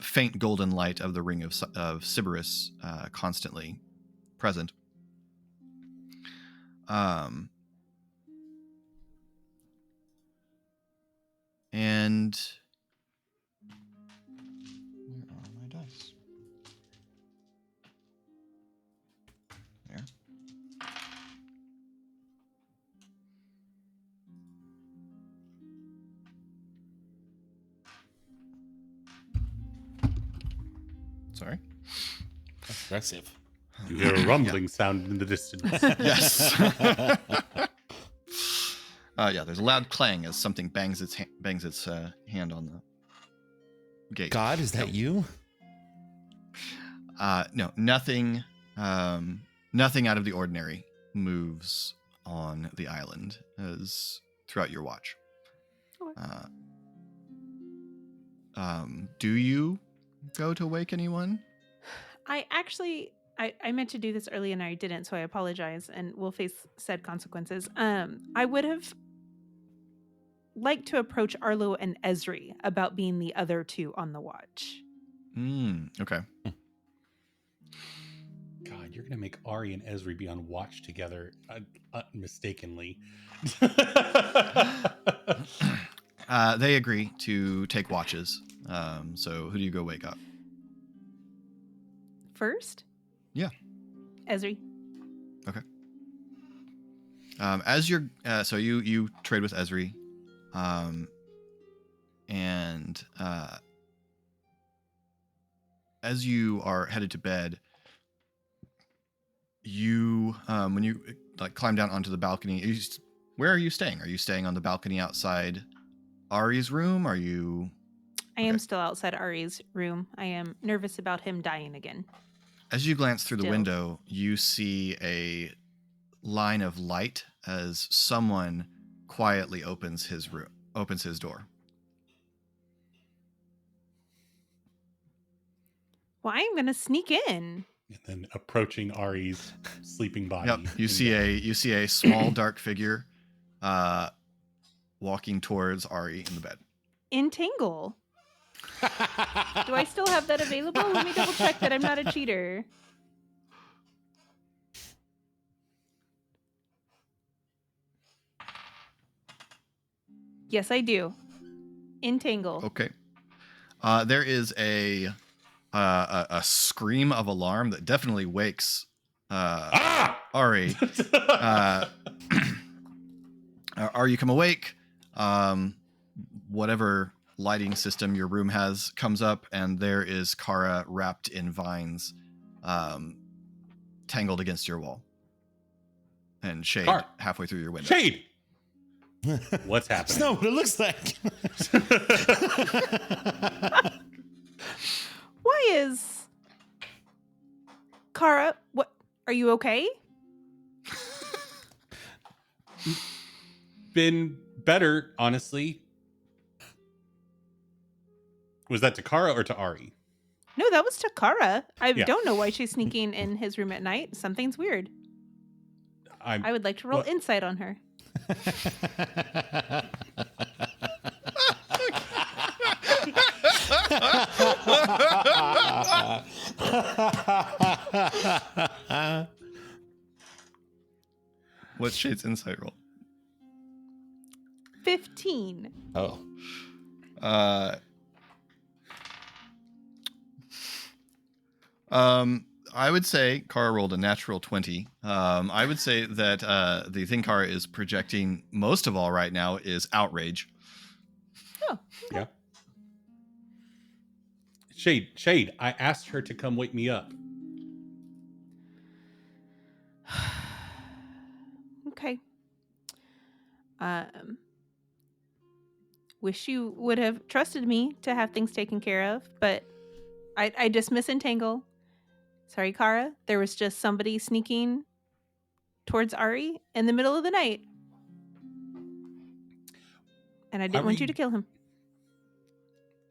faint golden light of the ring of Sybaris constantly present. And where are my dice? There. Sorry. Aggressive. You hear a rumbling sound in the distance. Yes. Yeah, there's a loud clang as something bangs its hand on the gate. God, is that you? No, nothing. Nothing out of the ordinary moves on the island as throughout your watch. Okay. Do you go to wake anyone? I meant to do this early and I didn't, so I apologize and will face said consequences. I would have liked to approach Arlo and Esri about being the other two on the watch. Okay. God, you're gonna make Ari and Esri be on watch together mistakenly. They agree to take watches. So who do you go wake up? First? Yeah. Esri. Okay. As you're, so you trade with Esri, and as you are headed to bed, you when you like climb down onto the balcony, where are you staying? Are you staying on the balcony outside Ari's room? Are you? I am still outside Ari's room. I am nervous about him dying again. As you glance through the window, you see a line of light as someone quietly opens his door. Well, I'm gonna sneak in. And then approaching Ari's sleeping body. Yep. You see a small dark figure walking towards Ari in the bed. Entangle. Do I still have that available? Let me double check that I'm not a cheater. Yes, I do. Entangle. Okay. There is a scream of alarm that definitely wakes Ari. Ari, you come awake. Whatever lighting system your room has comes up, and there is Kara wrapped in vines, tangled against your wall, and Shade halfway through your window. Shade! What's happening? That's not what it looks like. Why is Kara? What? Are you okay? Been better, honestly. Was that to Kara or to Ari? No, that was to Kara. I don't know why she's sneaking in his room at night. Something's weird. I would like to roll insight on her. What's Shade's insight roll? 15. Oh. I would say Kara rolled a natural 20. I would say that the thing Kara is projecting most of all right now is outrage. Oh, okay. Yeah. Shade, I asked her to come wake me up. Okay. Wish you would have trusted me to have things taken care of, but I dismiss entangle. Sorry, Kara. There was just somebody sneaking towards Ari in the middle of the night. And I didn't want you to kill him.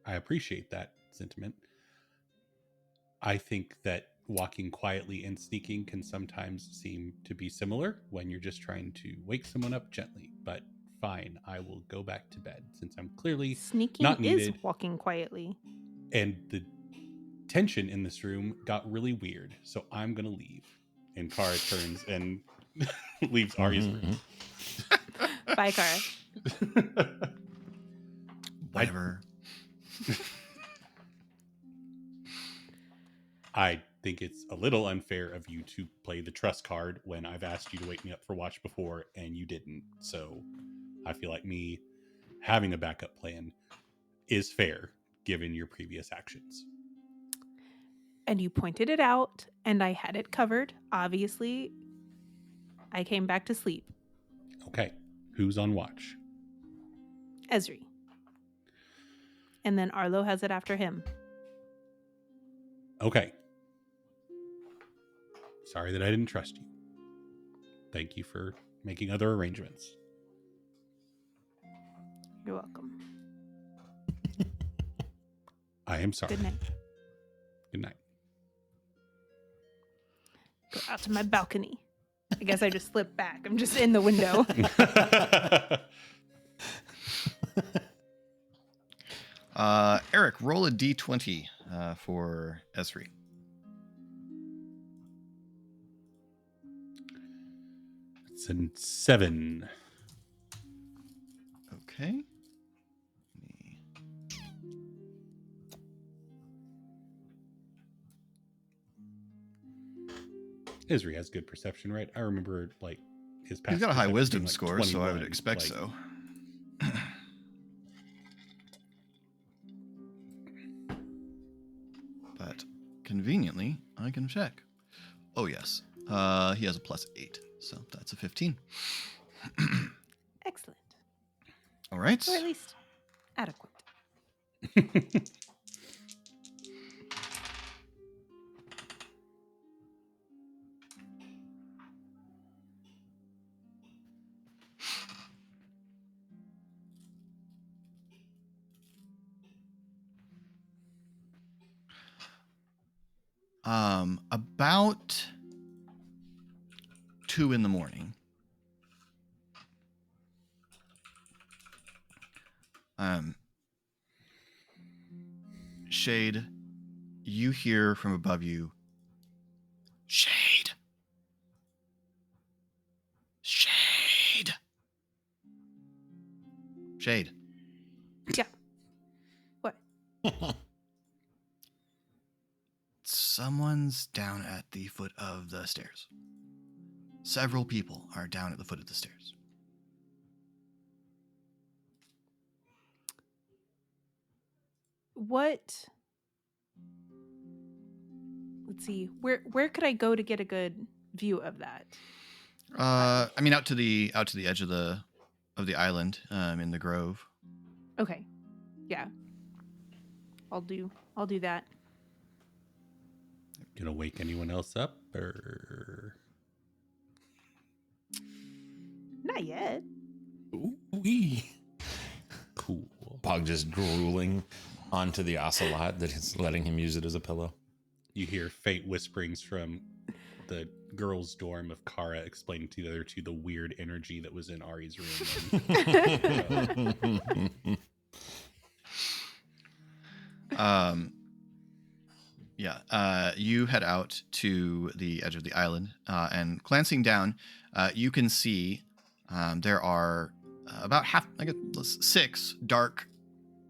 I appreciate that sentiment. I think that walking quietly and sneaking can sometimes seem to be similar when you're just trying to wake someone up gently. But fine, I will go back to bed since I'm clearly sneaking not needed. Is walking quietly. And the tension in this room got really weird, so I'm gonna leave. And Kara turns and leaves Ari's room. Bye, Kara. Whatever. I think it's a little unfair of you to play the trust card when I've asked you to wake me up for watch before and you didn't. So I feel like me having a backup plan is fair given your previous actions. And you pointed it out, and I had it covered. Obviously, I came back to sleep. Okay. Who's on watch? Esri. And then Arlo has it after him. Okay. Sorry that I didn't trust you. Thank you for making other arrangements. You're welcome. I am sorry. Good night. Good night. Go out to my balcony. I guess I just slipped back. I'm just in the window. Eric, roll a d20 for Esri. It's a 7. Okay. Esri has good perception, right? I remember like his past. He's got a high perception wisdom being, like, score, so I would 21, expect like, so. But conveniently, I can check. Oh, yes. He has a +8, so that's a 15. Excellent. All right. Or at least adequate. About 2 in the morning. Shade, you hear from above you, Shade. Shade. Shade. Yeah. What? Someone's down at the foot of the stairs. Several people are down at the foot of the stairs. What? Let's see. Where could I go to get a good view of that? I mean, out to the edge of the island, in the grove. Okay. Yeah. I'll do that. Gonna wake anyone else up or? Not yet. Ooh-wee. Cool. Pog just drooling onto the ocelot that is letting him use it as a pillow. You hear faint whisperings from the girls' dorm of Kara explaining to the other two the weird energy that was in Ari's room. You head out to the edge of the island, and glancing down, you can see there are about 6 dark.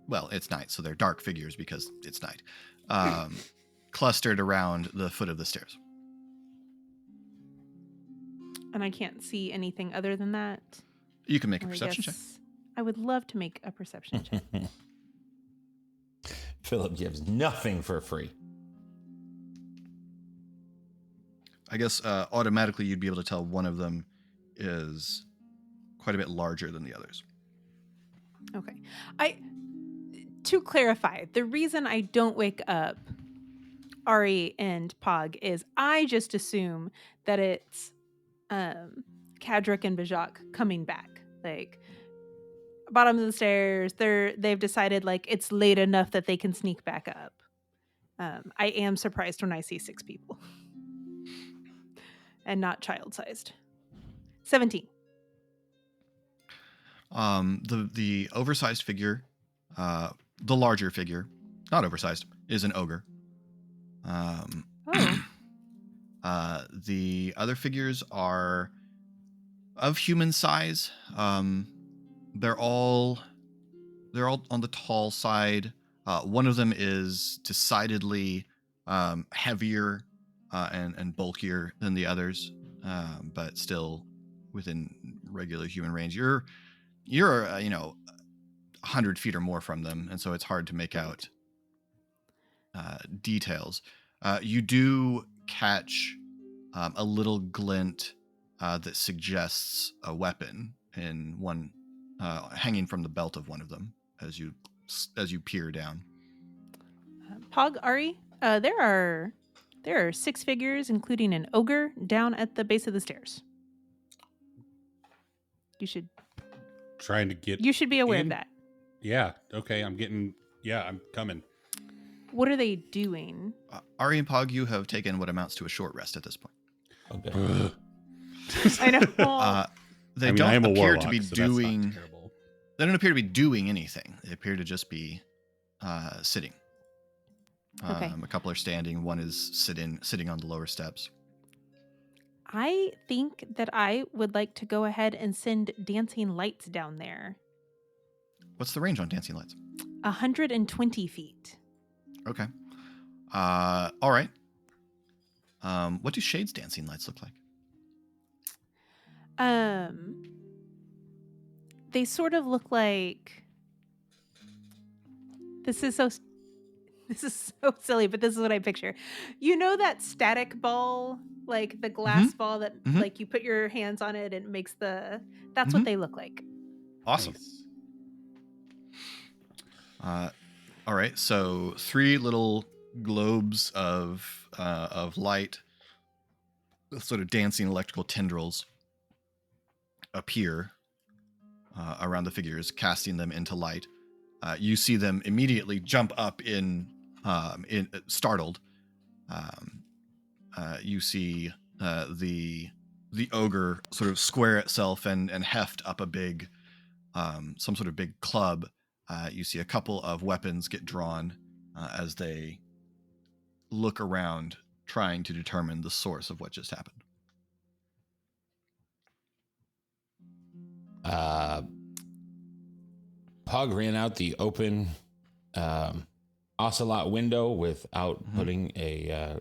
Well, it's night, so they're dark figures because it's night. Clustered around the foot of the stairs. And I can't see anything other than that. You can make a Or I perception check. guess I would love to make a perception check. Philip gives nothing for free. I guess automatically you'd be able to tell one of them is quite a bit larger than the others. Okay. To clarify, the reason I don't wake up Ari and Pog is I just assume that it's Kadric and Bajak coming back. Like, bottom of the stairs, they've decided like it's late enough that they can sneak back up. I am surprised when I see 6 people. And not child-sized. 17. The oversized figure, the larger figure, not oversized, is an ogre. The other figures are of human size. They're all on the tall side. One of them is decidedly heavier and bulkier than the others, but still within regular human range. You're 100 feet or more from them, and so it's hard to make out details. You do catch a little glint that suggests a weapon in one, hanging from the belt of one of them as you peer down. Pog, Ari, there are There are 6 figures, including an ogre, down at the base of the stairs. You should be aware of that. Yeah. Okay. I'm coming. What are they doing? Ari and Pog, you have taken what amounts to a short rest at this point. Okay. I know. They don't appear to be doing. They don't appear to be doing anything. They appear to just be sitting. Okay. A couple are standing. One is sitting on the lower steps. I think that I would like to go ahead and send dancing lights down there. What's the range on dancing lights? 120 feet. Okay. All right. What do Shade's dancing lights look like? They sort of look like. This is so silly, but this is what I picture. You know that static ball, like the glass ball that like you put your hands on it and it makes that's what they look like. Awesome. Nice. All right. So 3 little globes of light, sort of dancing electrical tendrils appear around the figures, casting them into light. You see them immediately jump up in startled. You see the ogre sort of square itself and heft up a big some sort of big club. You see a couple of weapons get drawn as they look around, trying to determine the source of what just happened. Pog ran out the open ocelot window without putting a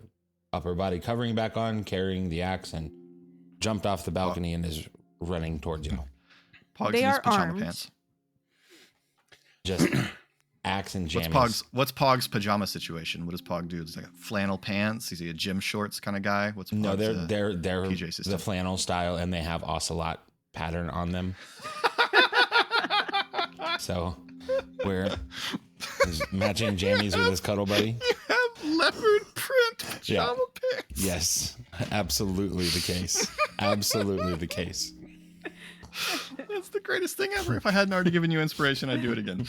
upper body covering back on, carrying the axe, and jumped off the balcony and is running towards you. Pog's They in his are pajama armed. pants. Just axe and jammies. What's Pog's pajama situation? What does Pog do? It's like flannel pants. Is he a gym shorts kind of guy? What's Pog's, No, they're PJ system? the flannel style, and they have ocelot pattern on them. So we're matching jammies with his cuddle buddy. You have leopard print pajama pants. Yes, absolutely the case. Absolutely the case. That's the greatest thing ever. If I hadn't already given you inspiration, I'd do it again.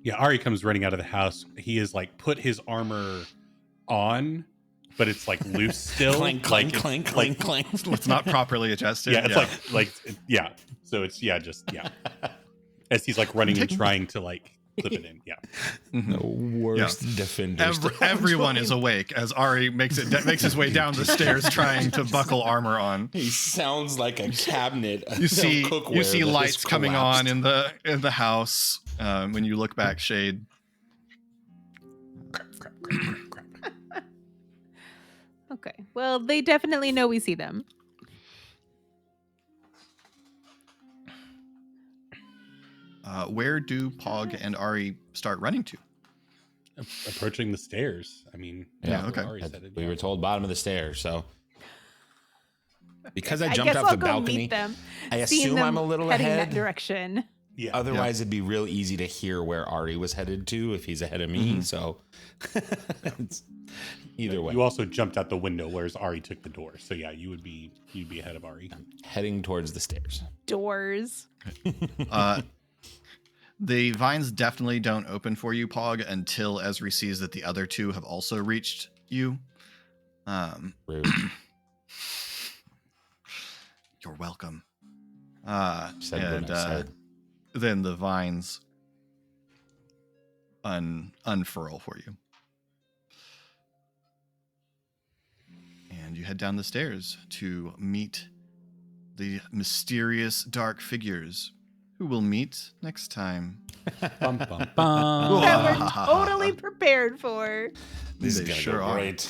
Yeah, Ari comes running out of the house. He is like put his armor on, but it's like loose still. Clank, clank, clank, clank, clank. It's not properly adjusted. Yeah, it's like So it's as he's like running and trying to like clip it in. Yeah. The worst defenders. Everyone is awake as Ari makes his way down the stairs trying to buckle armor on. He sounds like a cabinet. You see lights coming on in the house when you look back, Shade. Crap. Okay. Well, they definitely know we see them. Where do Pog and Ari start running to? Approaching the stairs. I mean, yeah, okay. We were told bottom of the stairs, so because I guess jumped off I'll the go balcony, meet them, I assume I'm a little heading ahead. that direction. Yeah. Otherwise, it'd be real easy to hear where Ari was headed to if he's ahead of me. So it's either way. You also jumped out the window, whereas Ari took the door. So yeah, you'd be ahead of Ari. I'm heading towards the stairs. Doors. The vines definitely don't open for you, Pog, until Esri sees that the other 2 have also reached you. Rude. You're welcome. Then the vines unfurl for you. And you head down the stairs to meet the mysterious dark figures who will meet next time. Bum, bum, That bum. we're totally prepared for. This They is sure gonna are. go great.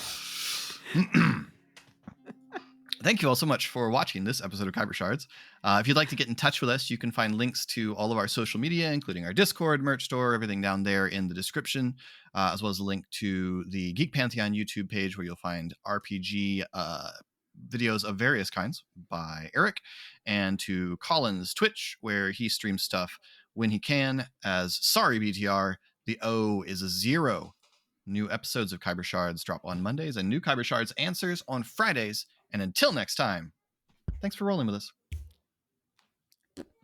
Thank you all so much for watching this episode of Khyber Shards. If you'd like to get in touch with us, you can find links to all of our social media, including our Discord, merch store, everything down there in the description, as well as a link to the Geek Pantheon YouTube page where you'll find RPG videos of various kinds by Eric, and to Colin's Twitch, where he streams stuff when he can as Sorry BTR, The O is a 0. New episodes of Khyber Shards drop on Mondays, and new Khyber Shards answers on Fridays. And until next time, thanks for rolling with us.